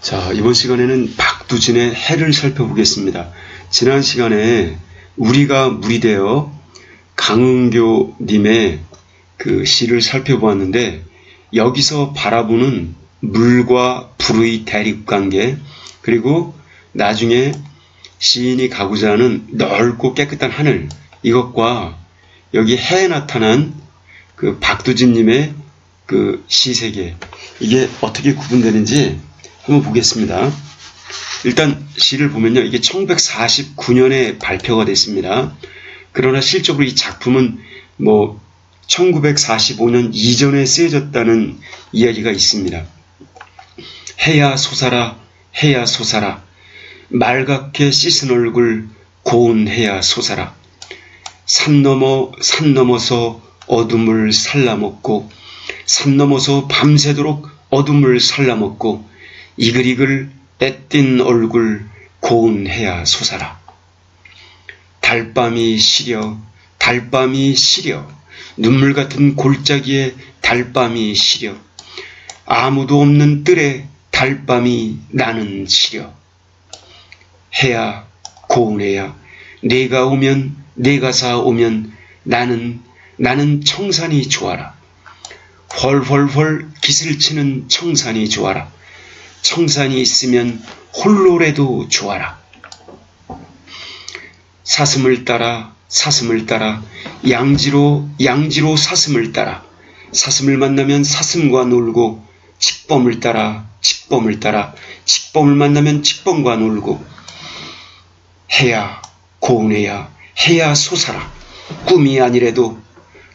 자, 이번 시간에는 박두진의 해를 살펴보겠습니다. 지난 시간에 우리가 물이 되어 강은교님의 그 시를 살펴보았는데, 여기서 바라보는 물과 불의 대립관계, 그리고 나중에 시인이 가고자 하는 넓고 깨끗한 하늘, 이것과 여기 해에 나타난 그 박두진님의 그 시세계, 이게 어떻게 구분되는지 한번 보겠습니다. 일단 시를 보면요, 이게 1949년에 발표가 됐습니다. 그러나 실적으로 이 작품은 1945년 이전에 쓰여졌다는 이야기가 있습니다. 해야 솟아라, 해야 솟아라, 말갛게 씻은 얼굴 고운 해야 솟아라. 산 넘어서 어둠을 살라먹고, 산 넘어서 밤새도록 어둠을 살라먹고, 이글이글 애띤 얼굴 고운 해야 솟아라. 달밤이 시려, 달밤이 시려, 눈물 같은 골짜기에 달밤이 시려, 아무도 없는 뜰에 달밤이 나는 시려. 해야, 고운 해야, 내가 오면, 내가 사 오면 나는 청산이 좋아라. 헐헐헐 기슬치는 청산이 좋아라. 청산이 있으면 홀로라도 좋아라. 사슴을 따라 양지로 사슴을 따라, 사슴을 만나면 사슴과 놀고, 칙범을 따라 칙범을 만나면 칙범과 놀고. 해야, 고운 해야, 해야 솟아라. 꿈이 아니래도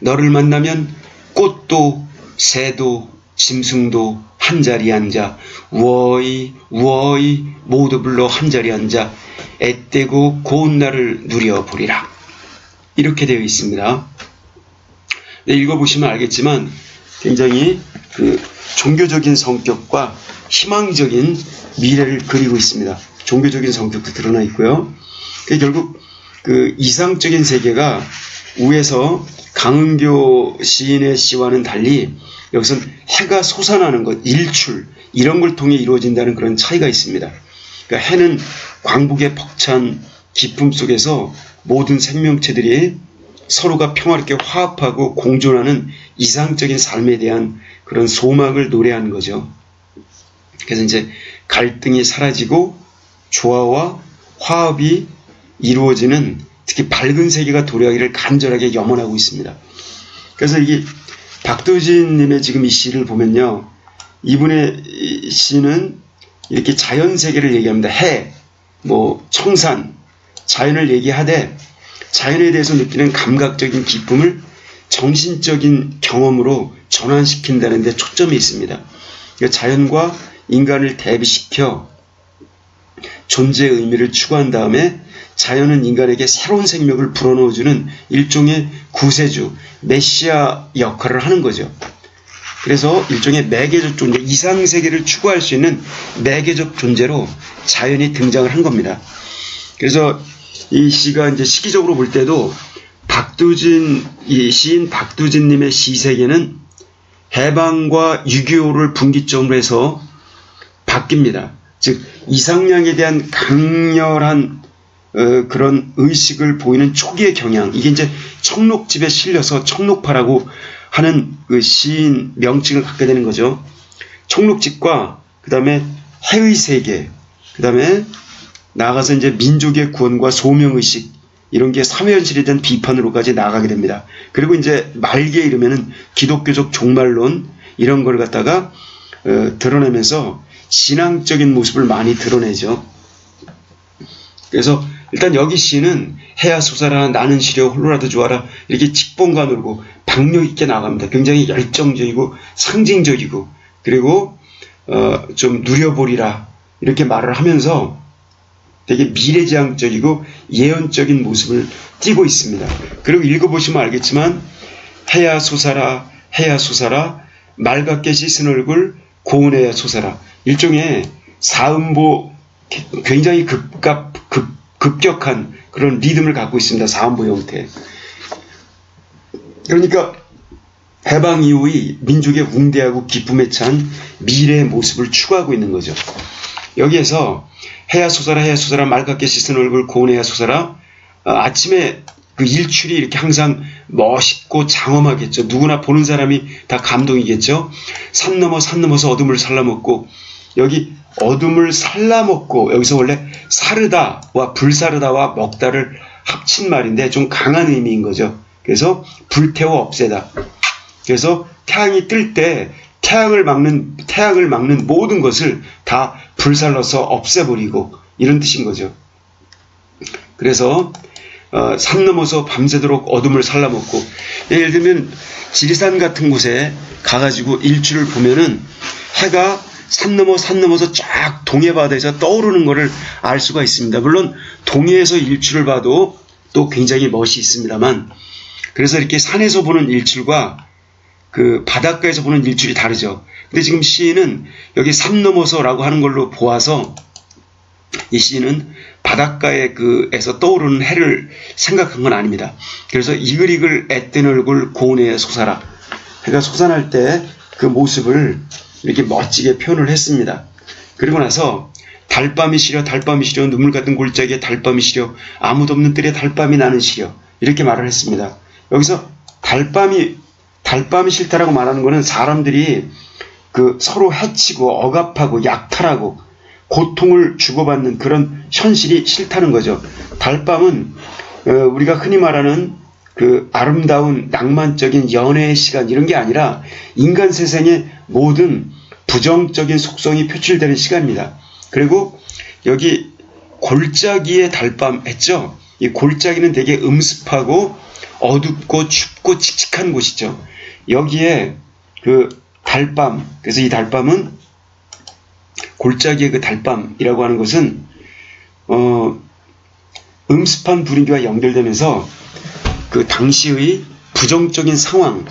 너를 만나면 꽃도 새도 짐승도 한자리 앉아 우어이 모두 불러 한자리 앉아 앳되고 고운 날을 누려보리라. 이렇게 되어 있습니다. 네, 읽어보시면 알겠지만 굉장히 그 종교적인 성격과 희망적인 미래를 그리고 있습니다. 종교적인 성격도 드러나 있고요. 결국 그 이상적인 세계가 위에서 강은교 시인의 시와는 달리 여기서는 해가 솟아나는 것, 일출, 이런 걸 통해 이루어진다는 그런 차이가 있습니다. 그러니까 해는 광복의 벅찬 기쁨 속에서 모든 생명체들이 서로가 평화롭게 화합하고 공존하는 이상적인 삶에 대한 그런 소망을 노래하는 거죠. 그래서 이제 갈등이 사라지고 조화와 화합이 이루어지는, 특히 밝은 세계가 도래하기를 간절하게 염원하고 있습니다. 그래서 이게 박두진님의 지금 이 시를 보면요, 이분의 시는 이렇게 자연 세계를 얘기합니다. 해, 청산, 자연을 얘기하되 자연에 대해서 느끼는 감각적인 기쁨을 정신적인 경험으로 전환시킨다는 데 초점이 있습니다. 자연과 인간을 대비시켜 존재의 의미를 추구한 다음에 자연은 인간에게 새로운 생명을 불어넣어주는 일종의 구세주, 메시아 역할을 하는 거죠. 그래서 일종의 매개적 존재, 이상세계를 추구할 수 있는 매개적 존재로 자연이 등장을 한 겁니다. 그래서 이 시가 이제 시기적으로 볼 때도 이 시인 박두진님의 시세계는 해방과 6.25를 분기점으로 해서 바뀝니다. 즉, 이상향에 대한 강렬한 그런 의식을 보이는 초기의 경향, 이게 이제 청록집에 실려서 청록파라고 하는 그 시인 명칭을 갖게 되는 거죠. 청록집과 그 다음에 해의 세계, 그 다음에 나아가서 이제 민족의 구원과 소명의식, 이런 게 삼위현실에 대한 비판으로까지 나아가게 됩니다. 그리고 이제 말기에 이르면은 기독교적 종말론, 이런 걸 갖다가 드러내면서 신앙적인 모습을 많이 드러내죠. 그래서 일단 여기 시는 해야 솟아라, 나는 시려, 홀로라도 좋아라, 이렇게 칙봉과 놀고 박력 있게 나갑니다. 굉장히 열정적이고 상징적이고, 그리고 좀 누려보리라, 이렇게 말을 하면서 되게 미래지향적이고 예언적인 모습을 띠고 있습니다. 그리고 읽어보시면 알겠지만 해야 솟아라, 해야 솟아라, 말갛게 씻은 얼굴 고운 해야 솟아라, 일종의 사음보, 굉장히 급격한 그런 리듬을 갖고 있습니다. 사음보 형태. 그러니까 해방 이후의 민족의 웅대하고 기쁨에 찬 미래의 모습을 추구하고 있는 거죠. 여기에서 해야 솟아라 해야 솟아라 맑게 씻은 얼굴 고운해야 솟아라. 아침에 그 일출이 이렇게 항상 멋있고 장엄하겠죠. 누구나 보는 사람이 다 감동이겠죠. 산 넘어서 어둠을 살라먹고, 여기 어둠을 살라먹고, 여기서 원래 사르다와 불사르다와 먹다를 합친 말인데 좀 강한 의미인 거죠. 그래서 불태워 없애다. 그래서 태양이 뜰 때 태양을 막는 모든 것을 다 불살라서 없애버리고, 이런 뜻인 거죠. 그래서 산 넘어서 밤새도록 어둠을 살라먹고, 예를 들면 지리산 같은 곳에 가가지고 일출을 보면은 해가 산 넘어서 쫙 동해바다에서 떠오르는 것을 알 수가 있습니다. 물론 동해에서 일출을 봐도 또 굉장히 멋이 있습니다만, 그래서 이렇게 산에서 보는 일출과 그 바닷가에서 보는 일출이 다르죠. 근데 지금 시인은 여기 산 넘어서라고 하는 걸로 보아서 이 시인은 바닷가에 에서 떠오르는 해를 생각한 건 아닙니다. 그래서 이글이글 앳된 얼굴 고운해야 솟아라. 해가 솟아날 때 그 모습을 이렇게 멋지게 표현을 했습니다. 그리고 나서 달밤이 시려 눈물 같은 골짜기에 달밤이 시려 아무도 없는 뜰에 달밤이 나는 시려, 이렇게 말을 했습니다. 여기서 달밤이 싫다라고 말하는 것은 사람들이 서로 해치고 억압하고 약탈하고 고통을 주고받는 그런 현실이 싫다는 거죠. 달밤은 우리가 흔히 말하는 아름다운 낭만적인 연애의 시간, 이런 게 아니라 인간 세상의 모든 부정적인 속성이 표출되는 시간입니다. 그리고 여기 골짜기의 달밤 했죠. 이 골짜기는 되게 음습하고 어둡고 춥고 칙칙한 곳이죠. 여기에 달밤, 그래서 이 달밤은 골짜기의 달밤이라고 하는 것은 음습한 분위기와 연결되면서 당시의 부정적인 상황,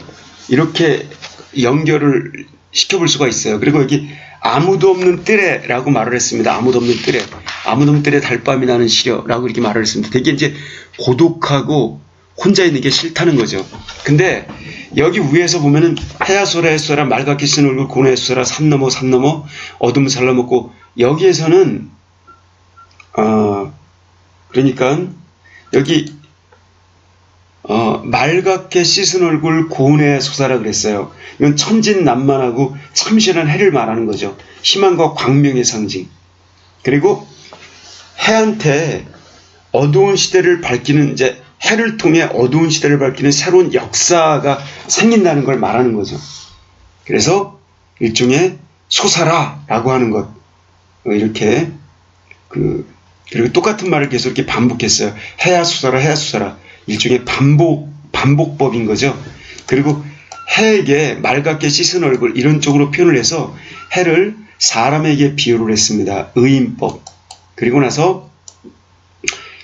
이렇게 연결을 시켜볼 수가 있어요. 그리고 여기 아무도 없는 뜰에라고 말을 했습니다. 아무도 없는 뜰에 달밤이 나는 시려라고 이렇게 말을 했습니다. 되게 이제 고독하고 혼자 있는 게 싫다는 거죠. 근데 여기 위에서 보면은 해야 솟아라 맑게 씻은 얼굴 고운해야 솟아라 산 넘어 어둠을 살라먹고, 여기에서는 그러니까 여기 맑게 씻은 얼굴 고운해야 솟아라 그랬어요. 이건 천진난만하고 참신한 해를 말하는 거죠. 희망과 광명의 상징. 그리고 해한테 어두운 시대를 밝히는, 이제 해를 통해 어두운 시대를 밝히는 새로운 역사가 생긴다는 걸 말하는 거죠. 그래서 일종의 솟아라라고 하는 것, 이렇게 그리고 똑같은 말을 계속 이렇게 반복했어요. 해야 솟아라. 일종의 반복법인 거죠. 그리고 해에게 맑게 씻은 얼굴, 이런 쪽으로 표현을 해서 해를 사람에게 비유를 했습니다. 의인법. 그리고 나서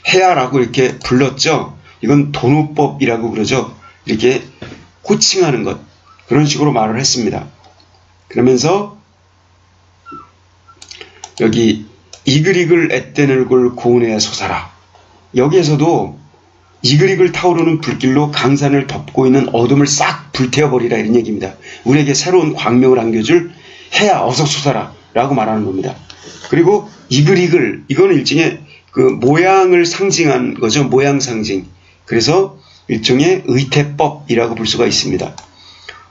해야라고 이렇게 불렀죠. 이건 도노법이라고 그러죠. 이렇게 호칭하는 것, 그런 식으로 말을 했습니다. 그러면서 여기 이글이글 앳된 얼굴 고운해야 솟아라. 여기에서도 이글이글 타오르는 불길로 강산을 덮고 있는 어둠을 싹 불태워버리라, 이런 얘기입니다. 우리에게 새로운 광명을 안겨줄 해야 어서 솟아라 라고 말하는 겁니다. 그리고 이글이글, 이거는 일종의 모양을 상징한 거죠. 모양 상징. 그래서 일종의 의태법이라고 볼 수가 있습니다.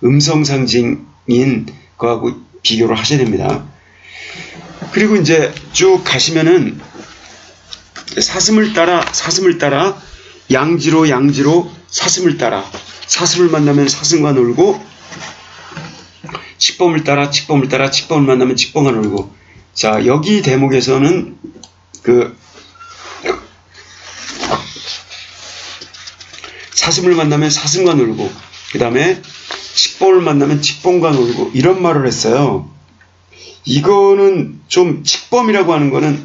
음성 상징인 거하고 비교를 하셔야 됩니다. 그리고 이제 쭉 가시면은 사슴을 따라 양지로 사슴을 따라, 사슴을 만나면 사슴과 놀고, 칙범을 따라 칙범을 만나면 칙범과 놀고. 자, 여기 대목에서는 사슴을 만나면 사슴과 놀고, 그 다음에 칙범을 만나면 칙범과 놀고, 이런 말을 했어요. 이거는 좀, 칙범이라고 하는 거는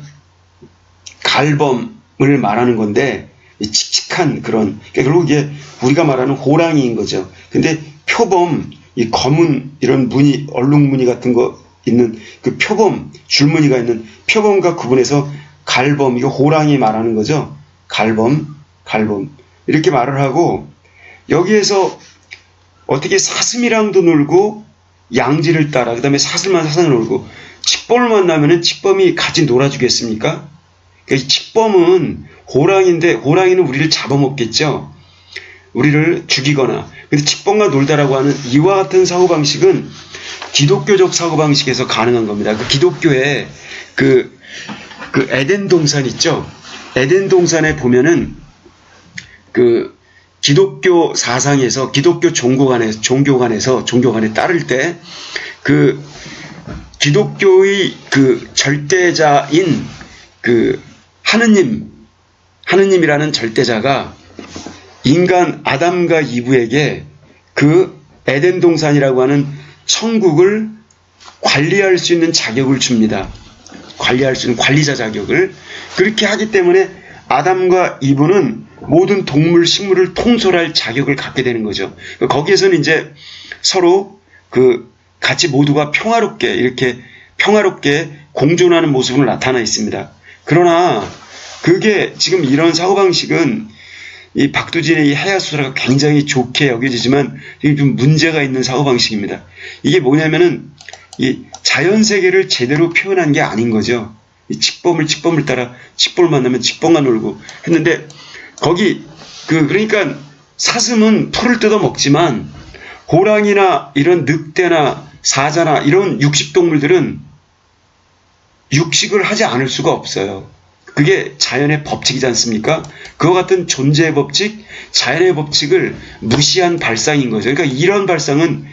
갈범을 말하는 건데, 칙칙한 그런, 그러니까 결국 이게 우리가 말하는 호랑이인 거죠. 근데 표범, 이 검은 이런 무늬, 얼룩무늬 같은 거 있는 표범, 줄무늬가 있는 표범과 구분해서 갈범, 이거 호랑이 말하는 거죠. 갈범. 이렇게 말을 하고, 여기에서 어떻게 사슴이랑도 놀고 양지를 따라 그 다음에 사슬만 사슬을 놀고 칙범을 만나면은 칙범이 같이 놀아주겠습니까? 그러니까 이 칙범은 호랑이인데 호랑이는 우리를 잡아먹겠죠. 우리를 죽이거나. 근데 칙범과 놀다라고 하는 이와 같은 사고방식은 기독교적 사고방식에서 가능한 겁니다. 그 기독교의 그 에덴 동산 있죠. 에덴 동산에 보면은 그 기독교 사상에서 기독교 종교관에 따를 때 그 기독교의 그 절대자인 그 하느님이라는 절대자가 인간 아담과 이브에게 그 에덴 동산이라고 하는 천국을 관리할 수 있는 자격을 줍니다. 관리할 수 있는 관리자 자격을. 그렇게 하기 때문에 아담과 이브는 모든 동물, 식물을 통솔할 자격을 갖게 되는 거죠. 거기에서는 이제 서로 같이 모두가 이렇게 평화롭게 공존하는 모습으로 나타나 있습니다. 그러나 그게 지금 이런 사고방식은 이 박두진의 이 해야수사가 굉장히 좋게 여겨지지만 이게 좀 문제가 있는 사고방식입니다. 이게 뭐냐면은 이 자연세계를 제대로 표현한 게 아닌 거죠. 이 칙범을 따라 칙범을 만나면 칙범과 놀고 했는데 거기 그러니까 사슴은 풀을 뜯어 먹지만 호랑이나 이런 늑대나 사자나 이런 육식동물들은 육식을 하지 않을 수가 없어요. 그게 자연의 법칙이지 않습니까? 그와 같은 존재의 법칙, 자연의 법칙을 무시한 발상인 거죠. 그러니까 이런 발상은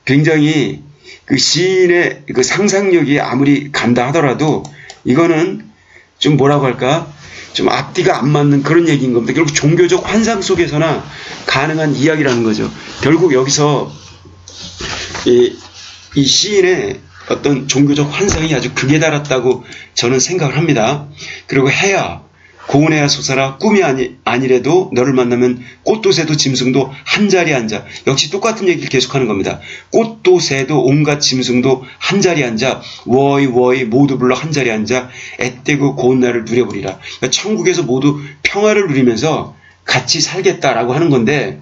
굉장히 시인의 상상력이 아무리 간다 하더라도 이거는 좀 뭐라고 할까? 좀 앞뒤가 안 맞는 그런 얘기인 겁니다. 결국 종교적 환상 속에서나 가능한 이야기라는 거죠. 결국 여기서 이 시인의 어떤 종교적 환상이 아주 극에 달았다고 저는 생각을 합니다. 그리고 해야 고운해야 솟아라 꿈이 아니래도 너를 만나면 꽃도 새도 짐승도 한자리에 앉아. 역시 똑같은 얘기를 계속하는 겁니다. 꽃도 새도 온갖 짐승도 한자리에 앉아 워이 모두 불러 한자리에 앉아 애떼고 고운 날을 누려보리라. 그러니까 천국에서 모두 평화를 누리면서 같이 살겠다라고 하는 건데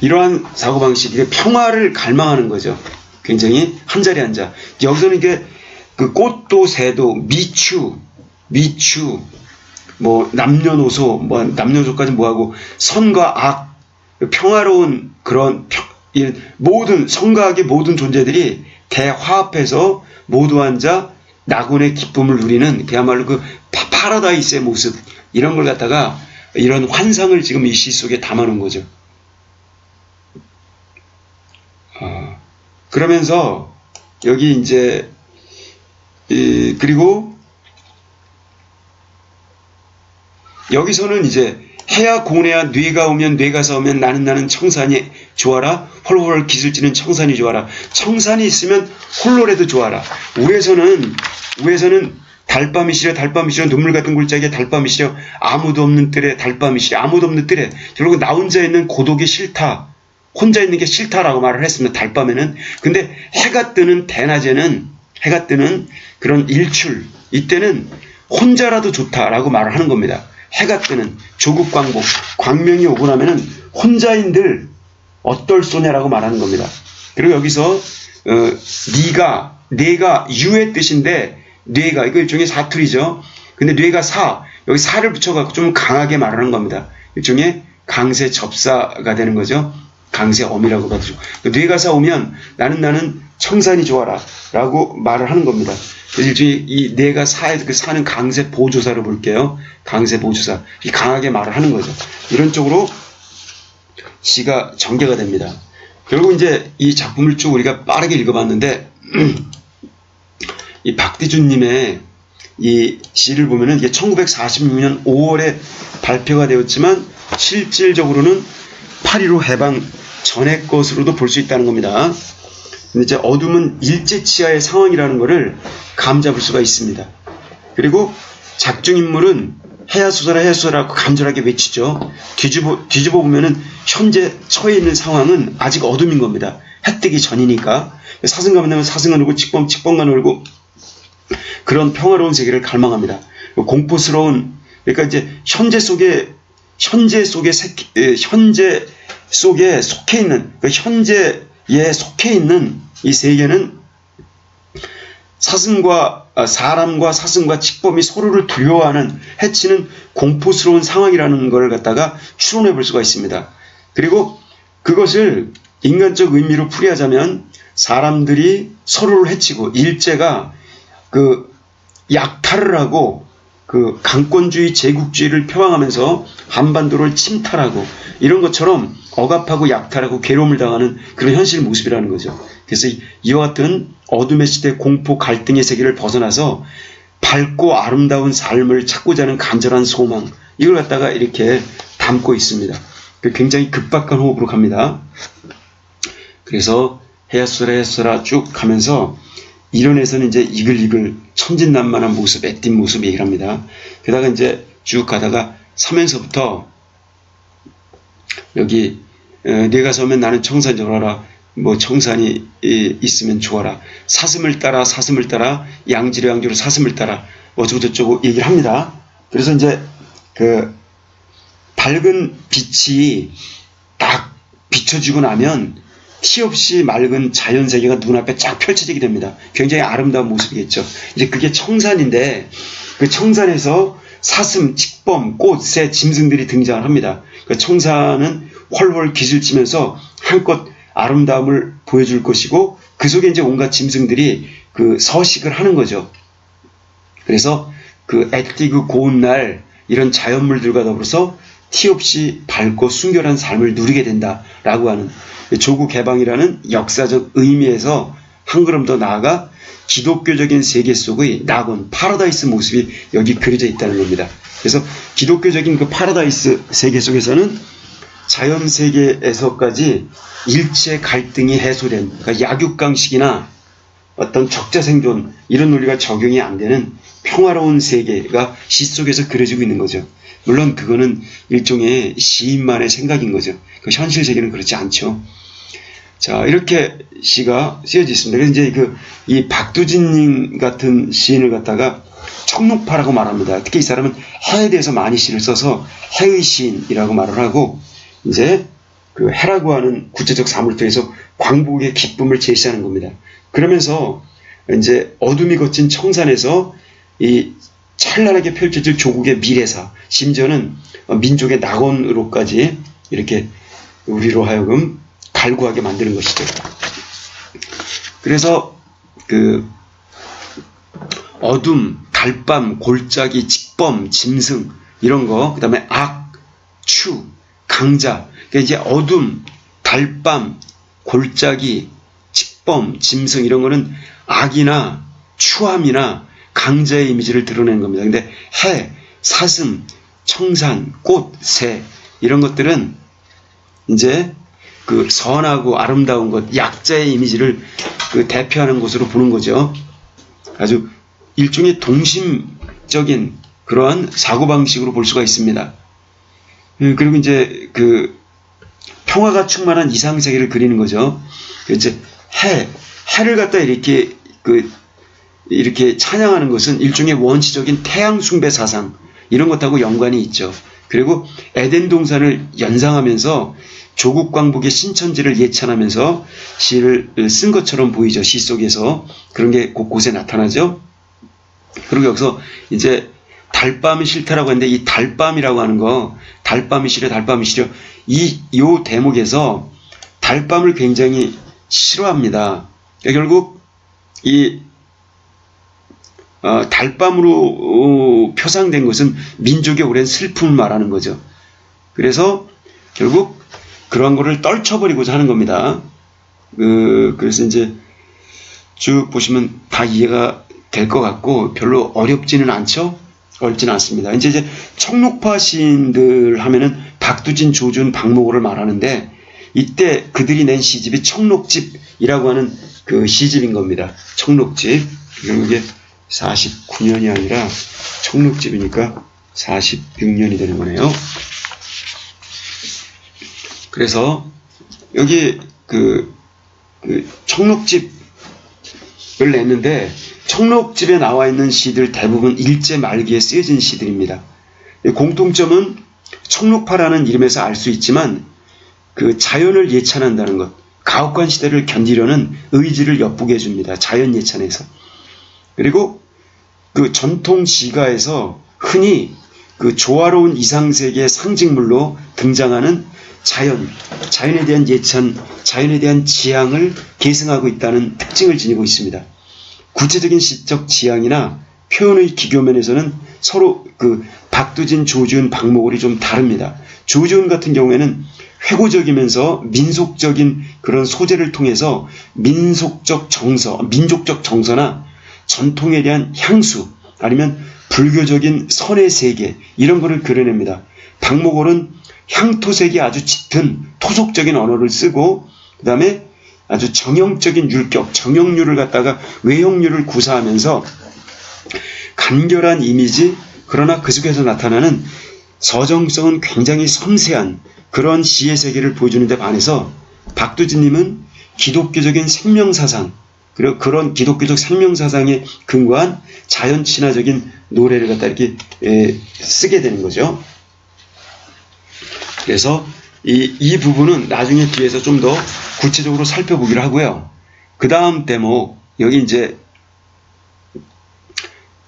이러한 사고방식, 이게 평화를 갈망하는 거죠. 굉장히 한자리에 앉아. 여기서는 이게 꽃도 새도 미추 뭐 남녀노소 남녀노소까지 뭐하고 선과 악 평화로운 그런 모든 선과 악의 모든 존재들이 대화합해서 모두 앉아 낙원의 기쁨을 누리는 그야말로 파라다이스의 모습, 이런 걸 갖다가 이런 환상을 지금 이 시 속에 담아놓은 거죠. 그러면서 여기 이제 그리고 여기서는 이제 해야 고운해야 뇌가 오면 뇌가 싸우면 나는 청산이 좋아라. 홀홀 기슬지는 청산이 좋아라. 청산이 있으면 홀로라도 좋아라. 우에서는 달밤이 시려 눈물 같은 골짜기에 달밤이 시려 아무도 없는 뜰에 달밤이 시려 아무도 없는 뜰에. 결국 나 혼자 있는 고독이 싫다. 혼자 있는 게 싫다라고 말을 했습니다. 달밤에는. 근데 해가 뜨는 대낮에는 해가 뜨는 그런 일출, 이때는 혼자라도 좋다라고 말을 하는 겁니다. 해가 뜨는 조국광복, 광명이 오고 나면은 혼자인들 어떨 소냐라고 말하는 겁니다. 그리고 여기서 내가 유의 뜻인데 뇌가 이거 일종의 사투리죠. 근데 뇌가 여기 사를 붙여갖고 좀 강하게 말하는 겁니다. 일종의 강세 접사가 되는 거죠. 강세엄이라고 봐도 뇌가 오면 나는 청산이 좋아라 라고 말을 하는 겁니다. 그래서 일종의 이 뇌가 사는 강세 보조사를 볼게요. 강세 보조사. 강하게 말을 하는 거죠. 이런 쪽으로 시가 전개가 됩니다. 결국 이제 이 작품을 쭉 우리가 빠르게 읽어봤는데 이 박대준님의 이 시를 보면은 이게 1946년 5월에 발표가 되었지만 실질적으로는 8.15 해방 전의 것으로도 볼 수 있다는 겁니다. 근데 이제 어둠은 일제치하의 상황이라는 것을 감잡을 수가 있습니다. 그리고 작중인물은 해야수사라고 간절하게 외치죠. 뒤집어 보면은 현재 처해 있는 상황은 아직 어둠인 겁니다. 해 뜨기 전이니까. 사슴과 만나면 사슴과 놀고 칙범과 놀고 그런 평화로운 세계를 갈망합니다. 공포스러운, 그러니까 이제 현재 속에 속에 속해 있는, 그 현재에 속해 있는 이 세계는 사람과 사슴과 칙범이 서로를 두려워하는, 해치는 공포스러운 상황이라는 걸 갖다가 추론해 볼 수가 있습니다. 그리고 그것을 인간적 의미로 풀이하자면 사람들이 서로를 해치고 일제가 그 약탈을 하고 그 강권주의 제국주의를 표방하면서 한반도를 침탈하고 이런 것처럼 억압하고 약탈하고 괴로움을 당하는 그런 현실 모습이라는 거죠. 그래서 이와 같은 어둠의 시대, 공포, 갈등의 세계를 벗어나서 밝고 아름다운 삶을 찾고자 하는 간절한 소망, 이걸 갖다가 이렇게 담고 있습니다. 굉장히 급박한 호흡으로 갑니다. 그래서 해야쏘라 쭉 가면서 이론에서는 이제 이글이글 천진난만한 모습, 애띤 모습 얘기를 합니다. 게다가 이제 쭉 가다가 서면서부터 여기 네가 서면 나는 청산이 좋아라, 뭐 청산이 있으면 좋아라, 사슴을 따라 양지로 사슴을 따라 어쩌고저쩌고 얘기를 합니다. 그래서 이제 그 밝은 빛이 딱 비춰지고 나면 티 없이 맑은 자연세계가 눈앞에 쫙 펼쳐지게 됩니다. 굉장히 아름다운 모습이겠죠. 이제 그게 청산인데, 그 청산에서 사슴, 칙범, 꽃, 새, 짐승들이 등장을 합니다. 그 청산은 훨훨 기술치면서 한껏 아름다움을 보여줄 것이고, 그 속에 이제 온갖 짐승들이 그 서식을 하는 거죠. 그래서 그 애띠그 고운 날 이런 자연물들과 더불어서 티 없이 밝고 순결한 삶을 누리게 된다라고 하는, 조국 개방이라는 역사적 의미에서 한 걸음 더 나아가 기독교적인 세계 속의 낙원, 파라다이스 모습이 여기 그려져 있다는 겁니다. 그래서 기독교적인 그 파라다이스 세계 속에서는 자연 세계에서까지 일체 갈등이 해소된, 그러니까 약육강식이나 어떤 적자생존 이런 논리가 적용이 안 되는 평화로운 세계가 시 속에서 그려지고 있는 거죠. 물론 그거는 일종의 시인만의 생각인 거죠. 그 현실 세계는 그렇지 않죠. 자, 이렇게 시가 쓰여져 있습니다. 그래서 이제 이 박두진님 같은 시인을 갖다가 청록파라고 말합니다. 특히 이 사람은 해에 대해서 많이 시를 써서 해의 시인이라고 말을 하고, 이제 그 해라고 하는 구체적 사물을 통해서 광복의 기쁨을 제시하는 겁니다. 그러면서 이제 어둠이 거친 청산에서 이 찬란하게 펼쳐질 조국의 미래사, 심지어는 민족의 낙원으로까지 이렇게 우리로 하여금 갈구하게 만드는 것이죠. 그래서 그 어둠, 달밤, 골짜기, 직범, 짐승 이런 거, 그 다음에 악, 추, 강자, 그러니까 이제 어둠, 달밤, 골짜기, 직범, 짐승 이런 거는 악이나 추함이나 강자의 이미지를 드러내는 겁니다. 근데 해, 사슴, 청산, 꽃, 새 이런 것들은 이제 그 선하고 아름다운 것, 약자의 이미지를 그 대표하는 것으로 보는 거죠. 아주 일종의 동심적인 그러한 사고방식으로 볼 수가 있습니다. 그리고 이제 그 평화가 충만한 이상세계를 그리는 거죠. 이제 해를 갖다 이렇게 찬양하는 것은 일종의 원시적인 태양 숭배 사상 이런 것하고 연관이 있죠. 그리고 에덴 동산을 연상하면서 조국 광복의 신천지를 예찬하면서 시를 쓴 것처럼 보이죠. 시 속에서 그런 게 곳곳에 나타나죠. 그리고 여기서 이제 달밤이 싫다라고 했는데 이 달밤이라고 하는 거, 달밤이 싫어 요 대목에서 달밤을 굉장히 싫어합니다. 결국 이 달밤으로 표상된 것은 민족의 오랜 슬픔을 말하는 거죠. 그래서 결국 그러한 거를 떨쳐버리고자 하는 겁니다. 그래서 이제 쭉 보시면 다 이해가 될 것 같고 별로 어렵지는 않죠? 어렵지는 않습니다. 이제 청록파 시인들 하면은 박두진, 조준, 박목호를 말하는데 이때 그들이 낸 시집이 청록집이라고 하는 그 시집인 겁니다. 청록집. 결국에 49년이 아니라 청록집이니까 46년이 되는 거네요. 그래서 여기 그 청록집을 냈는데 청록집에 나와 있는 시들 대부분 일제 말기에 쓰여진 시들입니다. 공통점은 청록파라는 이름에서 알 수 있지만 그 자연을 예찬한다는 것, 가혹한 시대를 견디려는 의지를 엿보게 해줍니다. 자연 예찬에서. 그리고 그 전통 시가에서 흔히 그 조화로운 이상세계의 상징물로 등장하는 자연에 대한 예찬, 자연에 대한 지향을 계승하고 있다는 특징을 지니고 있습니다. 구체적인 시적 지향이나 표현의 기교면에서는 서로 그 박두진, 조지훈, 박목월이 좀 다릅니다. 조지훈 같은 경우에는 회고적이면서 민속적인 그런 소재를 통해서 민족적 정서나 전통에 대한 향수, 아니면 불교적인 선의 세계, 이런 거를 그려냅니다. 박목월은 향토색이 아주 짙은 토속적인 언어를 쓰고, 그 다음에 아주 정형적인 율격, 정형률을 갖다가 외형률을 구사하면서 간결한 이미지, 그러나 그 속에서 나타나는 서정성은 굉장히 섬세한 그런 시의 세계를 보여주는 데 반해서 박두진님은 기독교적인 생명사상, 그리고 그런 기독교적 생명사상에 근거한 자연 친화적인 노래를 갖다 이렇게 쓰게 되는 거죠. 그래서 이 부분은 나중에 뒤에서 좀 더 구체적으로 살펴보기로 하고요. 그 다음 대목, 여기 이제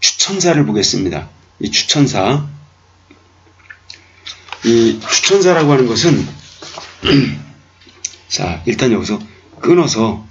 추천사를 보겠습니다. 이 추천사라고 하는 것은 자, 일단 여기서 끊어서